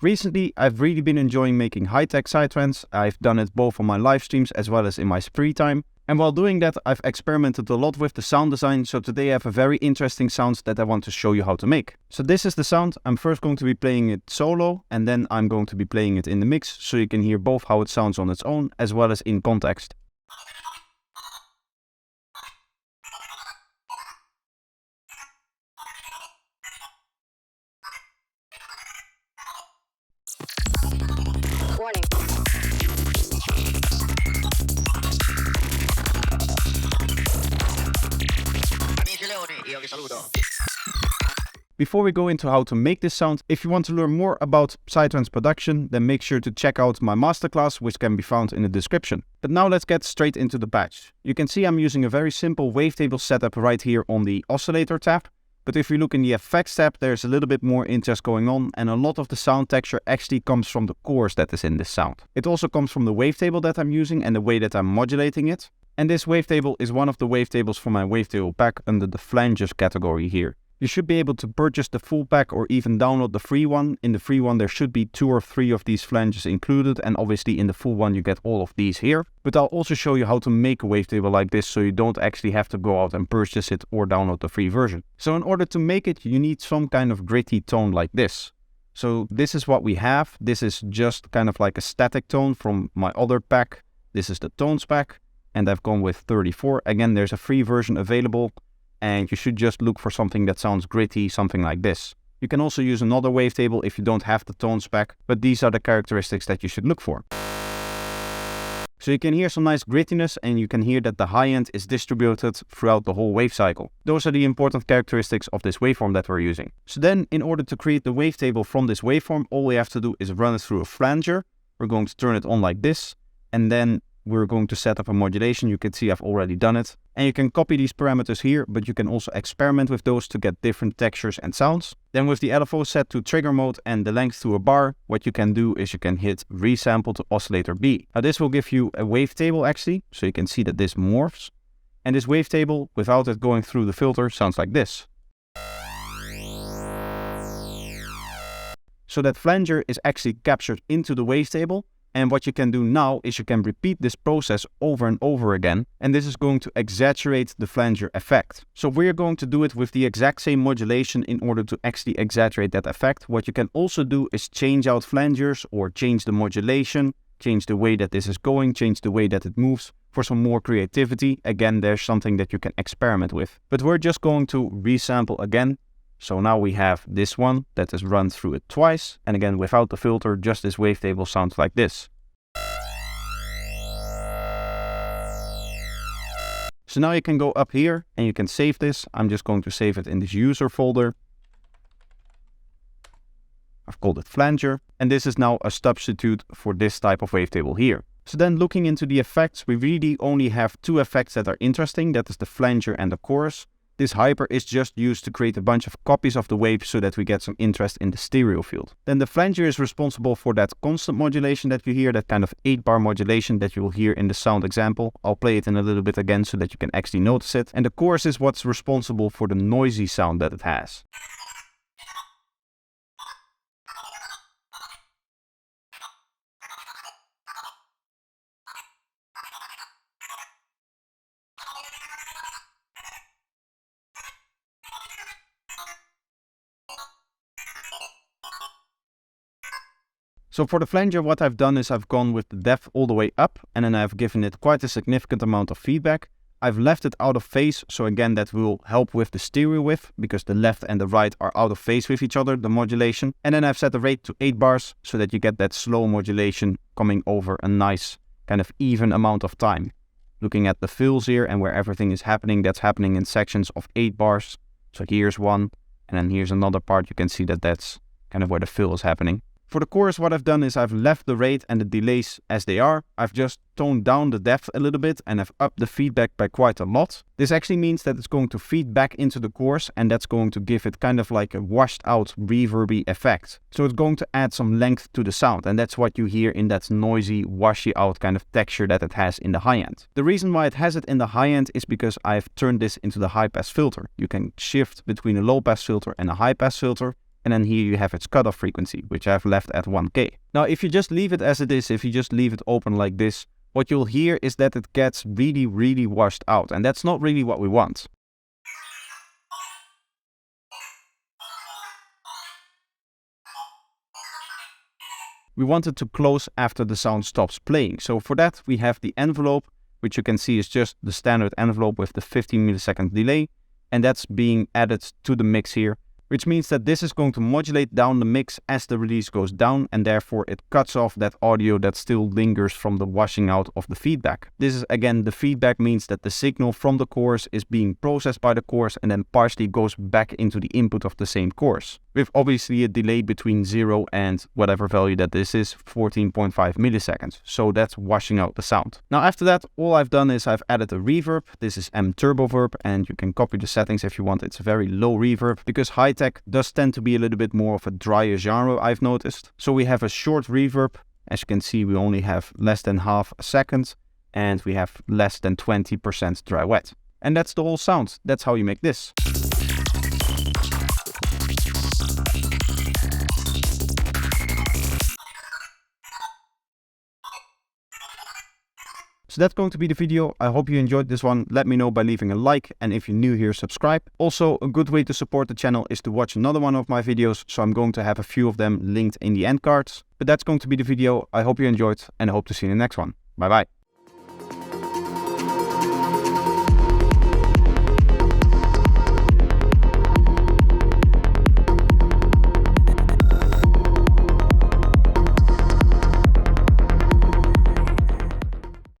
Recently, I've really been enjoying making high-tech psytrance. I've done it both on my live streams as well as in my free time. And while doing that, I've experimented a lot with the sound design, so today I have a very interesting sound that I want to show you how to make. So this is the sound. I'm first going to be playing it solo, and then I'm going to be playing it in the mix, so you can hear both how it sounds on its own as well as in context. Warning. Before we go into how to make this sound, if you want to learn more about Psytrance production, then make sure to check out my masterclass, which can be found in the description. But now let's get straight into the patch. You can see I'm using a very simple wavetable setup right here on the oscillator tab. But if you look in the effects tab, there's a little bit more interest going on, and a lot of the sound texture actually comes from the chorus that is in this sound. It also comes from the wavetable that I'm using and the way that I'm modulating it. And this wavetable is one of the wavetables from my wavetable pack under the flanges category here. You should be able to purchase the full pack or even download the free one. In the free one there should be 2 or 3 of these flanges included, and obviously in the full one you get all of these here. But I'll also show you how to make a wavetable like this, so you don't actually have to go out and purchase it or download the free version. So in order to make it, you need some kind of gritty tone like this. So this is what we have. This is just kind of like a static tone from my other pack. This is the tones pack, and I've gone with 34. Again, there's a free version available, and you should just look for something that sounds gritty, something like this. You can also use another wavetable if you don't have the tones pack, but these are the characteristics that you should look for. So you can hear some nice grittiness, and you can hear that the high end is distributed throughout the whole wave cycle. Those are the important characteristics of this waveform that we're using. So then, in order to create the wavetable from this waveform, all we have to do is run it through a flanger. We're going to turn it on like this, and then we're going to set up a modulation. You can see I've already done it. And you can copy these parameters here, but you can also experiment with those to get different textures and sounds. Then with the LFO set to trigger mode and the length to a bar, what you can do is you can hit resample to oscillator B. Now this will give you a wavetable actually, so you can see that this morphs. And this wavetable, without it going through the filter, sounds like this. So that flanger is actually captured into the wavetable. And what you can do now is you can repeat this process over and over again, and this is going to exaggerate the flanger effect. So we're going to do it with the exact same modulation in order to actually exaggerate that effect. What you can also do is change out flangers or change the modulation, change the way that this is going, change the way that it moves for some more creativity. Again, there's something that you can experiment with. But we're just going to resample again. So now we have this one that is run through it twice, and again without the filter, just this wavetable sounds like this. So now you can go up here and you can save this. I'm just going to save it in this user folder. I've called it flanger, and this is now a substitute for this type of wavetable here. So then looking into the effects, we really only have 2 effects that are interesting. That is the flanger and the chorus. This hyper is just used to create a bunch of copies of the wave so that we get some interest in the stereo field. Then the flanger is responsible for that constant modulation that you hear, that kind of 8-bar modulation that you will hear in the sound example. I'll play it in a little bit again so that you can actually notice it. And the chorus is what's responsible for the noisy sound that it has. So for the flanger, what I've done is I've gone with the depth all the way up, and then I've given it quite a significant amount of feedback. I've left it out of phase, so again that will help with the stereo width, because the left and the right are out of phase with each other, the modulation. And then I've set the rate to 8 bars, so that you get that slow modulation coming over a nice kind of even amount of time. Looking at the fills here and where everything is happening, that's happening in sections of 8 bars. So here's one, and then here's another part. You can see that that's kind of where the fill is happening. For the chorus, what I've done is I've left the rate and the delays as they are. I've just toned down the depth a little bit and I've upped the feedback by quite a lot. This actually means that it's going to feed back into the chorus, and that's going to give it kind of like a washed out reverby effect. So it's going to add some length to the sound, and that's what you hear in that noisy, washy out kind of texture that it has in the high end. The reason why it has it in the high end is because I've turned this into the high pass filter. You can shift between a low pass filter and a high pass filter. And then here you have its cutoff frequency, which I've left at 1K. Now, if you just leave it as it is, if you just leave it open like this, what you'll hear is that it gets really, really washed out. And that's not really what we want. We want it to close after the sound stops playing. So for that, we have the envelope, which you can see is just the standard envelope with the 15 millisecond delay. And that's being added to the mix here, which means that this is going to modulate down the mix as the release goes down, and therefore it cuts off that audio that still lingers from the washing out of the feedback. This is again, the feedback means that the signal from the chorus is being processed by the chorus and then partially goes back into the input of the same chorus, with obviously a delay between 0 and whatever value that this is, 14.5 milliseconds. So that's washing out the sound. Now after that, all I've done is I've added a reverb. This is M Turbo Verb, and you can copy the settings if you want. It's a very low reverb because high tech does tend to be a little bit more of a drier genre, I've noticed. So we have a short reverb. As you can see, we only have less than half a second, and we have less than 20% dry wet. And that's the whole sound. That's how you make this. So that's going to be the video. I hope you enjoyed this one. Let me know by leaving a like, and if you're new here, subscribe. Also, a good way to support the channel is to watch another one of my videos, so I'm going to have a few of them linked in the end cards. But that's going to be the video. I hope you enjoyed, and I hope to see you in the next one. Bye bye.